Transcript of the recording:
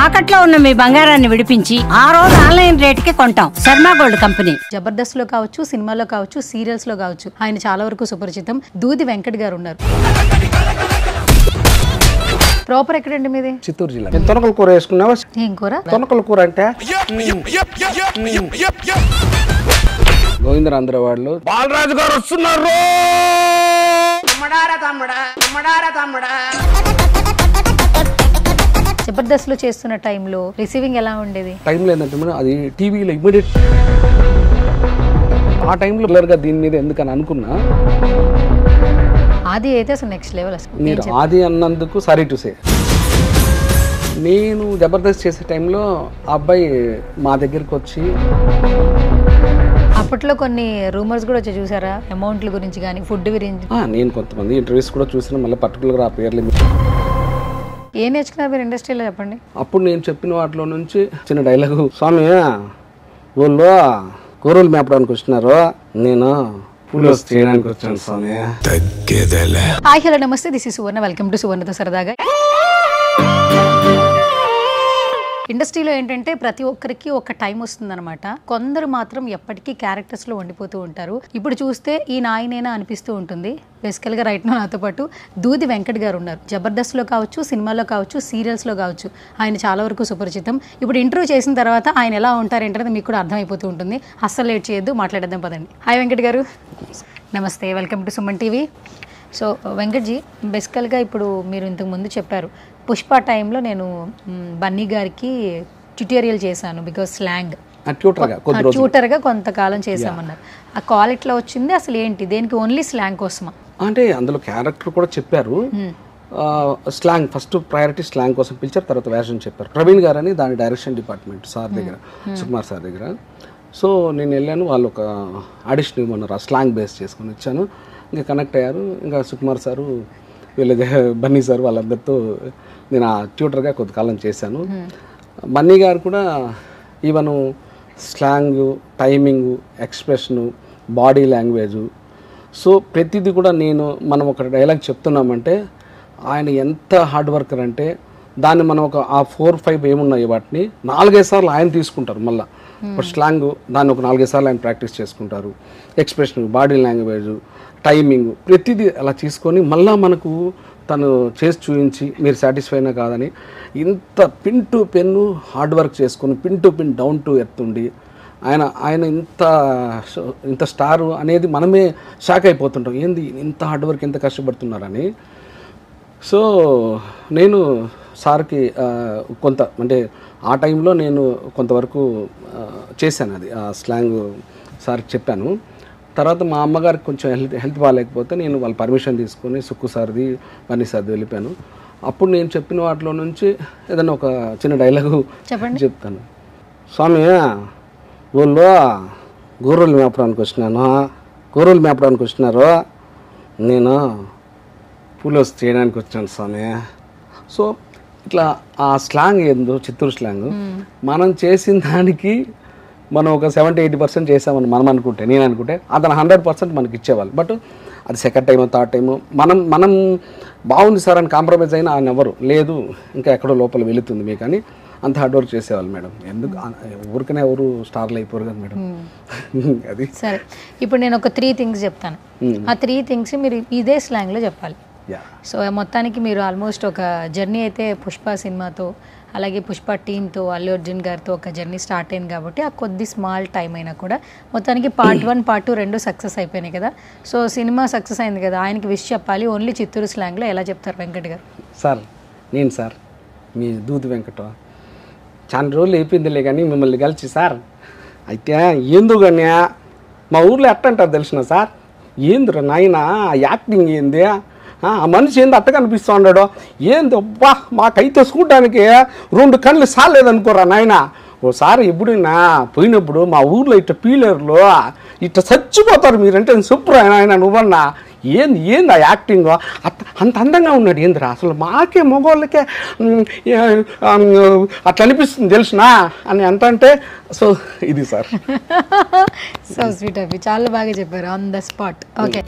తాకట్లో ఉన్న మీ బంగారాన్ని విడిపించి ఆ రోజు ఆన్లైన్ రేటుకి కొంటాం. Sharma gold company. జబర్దస్త్ లో కావచ్చు, సినిమాలో కావచ్చు, సీరియల్స్ లో కావచ్చు, ఆయన చాలా వరకు సుపరిచితం. దూది వెంకట్ గారు ఉన్నారు. ప్రాపర్ ఎక్కడండి మీది? చిత్తూరు జిల్లా. తొనకల కూర వేసుకున్నావా? ఏం కూర? తొనకల కూర అంటే గోవిందరాంధ్ర వాళ్ళు బాలరాజు గారు వస్తున్నారు. జబర్దస్త్ లో చేస్తున్న టైంలో రిసీవింగ్ ఎలా ఉండేది? టైంలో ఏంటంటే మనం అది టీవీలో ఇమ్మీడియట్ ఆ టైంలో క్లియర్గా దీని మీద ఎందుకని అనుకున్నా. ఆది అయితే అసలు నెక్స్ట్ లెవెల్. అసలు మీరు ఆది అన్నందుకు సారీ టు సే. నేను జబర్దస్త్ చేసే టైంలో ఆ అబ్బాయి మా దగ్గరికి వచ్చి అప్పట్లో కొన్ని రూమర్స్ కూడా వచ్చి చూసారా, అమౌంట్ల గురించి కానీ ఫుడ్ గురించి? నేను కొంతమంది ఇంటర్వ్యూస్ కూడా చూసిన, మళ్ళీ పర్టికులర్గా ఆ పేర్లు ఏం నేర్చుకున్నారు మీరు ఇండస్ట్రీలో చెప్పండి. అప్పుడు నేను చెప్పిన వాటిలో నుంచి చిన్న డైలాగు, స్వామి వాళ్ళు కూరలు మేపడానికి వచ్చినారు, నేను పూలు చేయడానికి వచ్చాను స్వామి. హాయ్ హలో నమస్తే, this is Suvarna, welcome to సువర్ణతో సరదాగా. ఇండస్ట్రీలో ఏంటంటే ప్రతి ఒక్కరికి ఒక టైం వస్తుందన్నమాట. కొందరు మాత్రం ఎప్పటికీ క్యారెక్టర్స్లో వండిపోతూ ఉంటారు. ఇప్పుడు చూస్తే ఈ నాయనేనా అనిపిస్తూ ఉంటుంది. బేసికల్గా రైట్ నాతో పాటు దూది వెంకట్ గారు ఉన్నారు. జబర్దస్త్లో కావచ్చు, సినిమాలో కావచ్చు, సీరియల్స్లో కావచ్చు, ఆయన చాలా వరకు సుపరిచితం. ఇప్పుడు ఇంటర్వ్యూ చేసిన తర్వాత ఆయన ఎలా ఉంటారు ఏంటనేది మీకు కూడా అర్థమైపోతూ ఉంటుంది. అస్సలు లేట్ చేయొద్దు, మాట్లాడేద్దాం పదండి. హాయ్ వెంకట్ గారు. నమస్తే, welcome to Suman TV. So Venkatji, బేసికల్గా ఇప్పుడు మీరు ఇంతకు ముందు చెప్పారు, పుష్ప టైంలో నేను బన్నీ గారికి ట్యూటోరియల్ చేశాను బికాజ్ స్లాంగ్ ట్యూటర్గా కొంతకాలం చేశామన్నారు. ఆ కాల్ ఎట్లా వచ్చింది, అసలు ఏంటి, దేనికి ఓన్లీ స్లాంగ్ కోసమా? అంటే అందులో క్యారెక్టర్ కూడా చెప్పారు. స్లాంగ్ ఫస్ట్ ప్రయారిటీ స్లాంగ్ కోసం పిలిచారు, తర్వాత వేషన్ చెప్పారు. ప్రవీణ్ గారు అని దాని డైరెక్షన్ డిపార్ట్మెంట్ సార్ దగ్గర, సుకుమార్ సార్ దగ్గర. సో నేను వెళ్ళాను, వాళ్ళు ఒక ఆడిషన్ ఇవ్వమన్నారు, ఆ స్లాంగ్ బేస్ చేసుకొని ఇచ్చాను. ఇంకా కనెక్ట్ అయ్యారు. ఇంకా సుకుమార్ సారు, వీళ్ళ బన్నీ సార్, వాళ్ళందరితో నేను ఆ ట్యూటర్గా కొంతకాలం చేశాను. బన్నీ గారు కూడా even slang, timing, expression, body language, so ప్రతిదీ కూడా మనం ఒక డైలాగ్ చెప్తున్నామంటే ఆయన ఎంత హార్డ్ వర్కర్ అంటే దాన్ని మనం ఒక ఆ 4-5 ఏమున్నాయి వాటిని 4-5 సార్లు ఆయన తీసుకుంటారు. మళ్ళీ ఇప్పుడు స్లాంగ్ దాన్ని ఒక 4-5 సార్లు ఆయన ప్రాక్టీస్ చేసుకుంటారు. ఎక్స్ప్రెషన్, బాడీ లాంగ్వేజు, టైమింగ్, ప్రతిదీ అలా తీసుకొని మళ్ళీ మనకు తను చేసి చూపించి మీరు సాటిస్ఫైనా కాదని ఇంత pin to pen hard work చేసుకొని pin to pin down to earth ఉండి ఆయన ఇంత స్టారు అనేది మనమే షాక్ అయిపోతుంటాం, ఏంది ఇంత హార్డ్ వర్క్, ఎంత కష్టపడుతున్నారని. సో నేను సార్కి కొంత అంటే ఆ టైంలో నేను కొంతవరకు చేశాను, అది ఆ స్లాంగ్ సార్కి చెప్పాను. తర్వాత మా అమ్మగారికి కొంచెం హెల్త్ బాగాలేకపోతే నేను వాళ్ళ పర్మిషన్ తీసుకొని సుక్కు సార్ది, బన్నీ సార్ది వెళ్ళిపోయాను. అప్పుడు నేను చెప్పిన వాటిలో నుంచి ఏదైనా ఒక చిన్న డైలాగు చెప్తాను. స్వామి వాళ్ళు గొర్రెలు మేపడానికి వచ్చినారు, నేను పూలు చేయడానికి వచ్చాను స్వామి. సో ఇట్లా ఆ స్లాంగ్ ఏందో చిత్తూరు స్లాంగ్ మనం చేసిన దానికి మనం ఒక 70-80% చేసామని నేను అనుకుంటే అతను 100% మనకి ఇచ్చేవాళ్ళు. బట్ అది సెకండ్ టైం, థర్డ్ టైము మనం బాగుంది సార్ అని కాంప్రమైజ్ అయినా ఆయన ఎవరు లేదు, ఇంకా ఎక్కడో లోపల వెళుతుంది మీకు అని అంత హార్డ్ వర్క్ చేసేవాళ్ళు మేడం. ఎందుకు ఊరికనే ఎవరు స్టార్లు అయిపోరు కదా మేడం. అది సరే, ఇప్పుడు నేను ఒక 3 థింగ్స్ చెప్తాను. ఆ 3 థింగ్స్ మీరు ఇదే స్లాంగ్లో చెప్పాలి. సో మొత్తానికి మీరు ఆల్మోస్ట్ ఒక జర్నీ అయితే పుష్ప సినిమాతో, అలాగే పుష్ప టీంతో, అల్లు అర్జున్ గారితో ఒక జర్నీ స్టార్ట్ అయింది కాబట్టి ఆ కొద్ది స్మాల్ టైం అయినా కూడా మొత్తానికి పార్ట్ 1, పార్ట్ 2 రెండు సక్సెస్ అయిపోయినాయి కదా. సో సినిమా సక్సెస్ అయింది కదా, ఆయనకి విష్ చెప్పాలి, ఓన్లీ చిత్తూరు స్లాంగ్లో ఎలా చెప్తారు వెంకట్ గారు? సార్ నేను సార్ మీ దూది వెంకట చాలా రోజులు అయిపోయిందిలే కానీ మిమ్మల్ని కలిసి సార్, అయితే ఏందో కానీ మా ఊర్లో ఎట్ట అంటారు తెలిసిన సార్, ఏందిరా నాయన యాక్టింగ్ ఏంది, ఆ మనిషి ఏంది అట్ట కనిపిస్తూ ఉన్నాడు, ఏంది అబ్బా మాకైతే చూడడానికి 2 కళ్ళు సాలేదనుకోరా నాయన. ఓసారి ఎప్పుడైనా పోయినప్పుడు మా ఊర్లో ఇట్ట పీలర్లో ఇట్ట చచ్చిపోతారు మీరంటే చెప్పురా నాయన నువ్వన్నా, ఏంది ఆ యాక్టింగ్ అంత అందంగా ఉన్నాడు ఏందిరా, అసలు మాకే మగవాళ్ళకే అట్లా అనిపిస్తుంది తెలిసినా అని అంటే. సో ఇది సార్. సో స్వీట్ అవి చాలా బాగా చెప్పారు, ఆన్ ద స్పాట్. ఓకే.